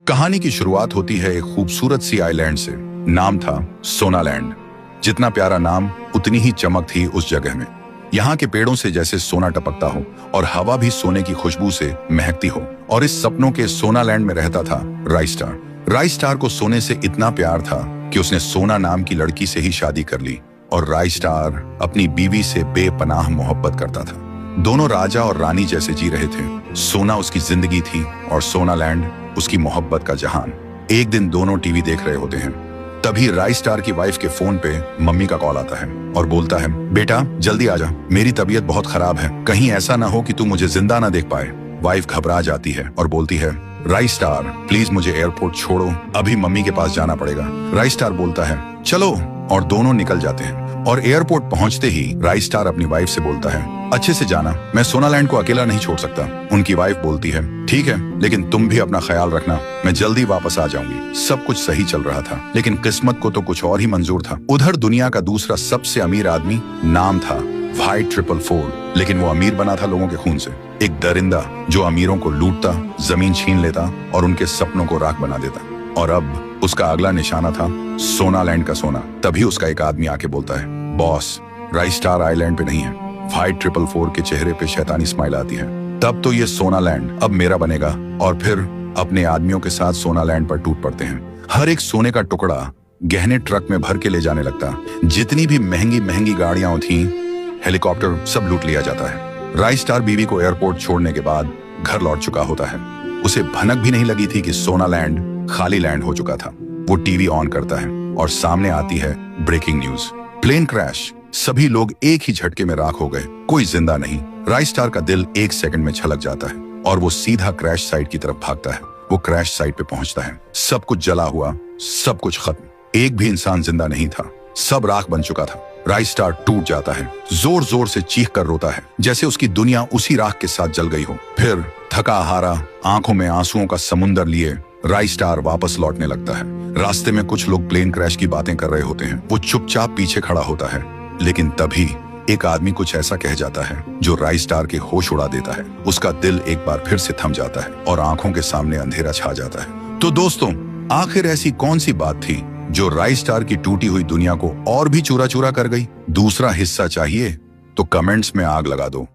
कहानी की शुरुआत होती है एक खूबसूरत सी आइलैंड से। नाम था सोनालैंड। जितना प्यारा नाम उतनी ही चमक थी उस जगह में। यहाँ के पेड़ों से जैसे सोना टपकता हो और हवा भी सोने की खुशबू से महकती हो। और इस सपनों के सोनालैंड में रहता था राइस्टार। राइस्टार को सोने से इतना प्यार था कि उसने सोना नाम की लड़की से ही शादी कर ली। और राइस्टार अपनी बीवी से बेपनाह मोहब्बत करता था। दोनों राजा और रानी जैसे जी रहे थे। सोना उसकी जिंदगी थी और सोनालैंड उसकी मोहब्बत का जहान। एक दिन दोनों टीवी देख रहे होते हैं। तभी राइस्टार की वाइफ के फोन पे मम्मी का कॉल आता है और बोलता है, बेटा जल्दी आजा, मेरी तबीयत बहुत खराब है, कहीं ऐसा ना हो कि तू मुझे जिंदा ना देख पाए। वाइफ घबरा जाती है और बोलती है, राइस्टार प्लीज मुझे एयरपोर्ट छोड़ो, अभी मम्मी के पास जाना पड़ेगा। राइस्टार बोलता है, चलो, और दोनों निकल जाते हैं। और एयरपोर्ट पहुंचते ही राइस्टार अपनी वाइफ से बोलता है, अच्छे से जाना, मैं सोनालैंड को अकेला नहीं छोड़ सकता। उनकी वाइफ बोलती है, ठीक है, लेकिन तुम भी अपना ख्याल रखना, मैं जल्दी वापस आ जाऊंगी। सब कुछ सही चल रहा था, लेकिन किस्मत को तो कुछ और ही मंजूर था। उधर दुनिया का दूसरा सबसे अमीर आदमी, नाम था वाइट 444, लेकिन वो अमीर बना था लोगों के खून से। एक दरिंदा जो अमीरों को लूटता, जमीन छीन लेता और उनके सपनों को राख बना देता। और अब उसका अगला निशाना था सोनालैंड का सोना। तभी उसका एक आदमी आके बोलता है, बॉस, राइस्टार आइलैंड पे नहीं है। वाइट 444 के चेहरे पे शैतानी स्माइल आती है। तब तो ये सोनालैंड अब मेरा बनेगा। और फिर अपने आदमियों के साथ सोनालैंड पर टूट पड़ते हैं। हर एक सोने का टुकड़ा गहने ट्रक में भर के ले जाने लगता। जितनी भी महंगी महंगी गाड़ियां थी, हेलीकॉप्टर, सब लूट लिया जाता है। राइस्टार बीवी को एयरपोर्ट छोड़ने के बाद घर लौट चुका होता है। उसे भनक भी नहीं लगी थी कि सोनालैंड खाली लैंड हो चुका था। वो टीवी ऑन करता है और सामने आती है ब्रेकिंग न्यूज, प्लेन क्रैश, सभी लोग एक ही झटके में राख हो गए, कोई जिंदा नहीं। राइस्टार का दिल एक सेकंड में छलक जाता है और वो सीधा क्रैश साइट की तरफ भागता है। वो क्रैश साइट पे पहुंचता है। सब कुछ जला हुआ, सब कुछ खत्म, एक भी इंसान जिंदा नहीं था, सब राख बन चुका था। राइस्टार टूट जाता है, जोर जोर से चीख कर रोता है, जैसे उसकी दुनिया उसी राख के साथ जल गई हो। फिर थका हारा, आंखों में आंसुओं का समुंदर लिए राइस्टार वापस लौटने लगता है। रास्ते में कुछ लोग प्लेन क्रैश की बातें कर रहे होते हैं। वो चुपचाप पीछे खड़ा होता है, लेकिन तभी एक आदमी कुछ ऐसा कह जाता है जो राइस्टार के होश उड़ा देता है। उसका दिल एक बार फिर से थम जाता है और आंखों के सामने अंधेरा छा जाता है। तो दोस्तों, आखिर ऐसी कौन सी बात थी जो राइस्टार की टूटी हुई दुनिया को और भी चूरा चूरा कर गई? दूसरा हिस्सा चाहिए तो कमेंट्स में आग लगा दो।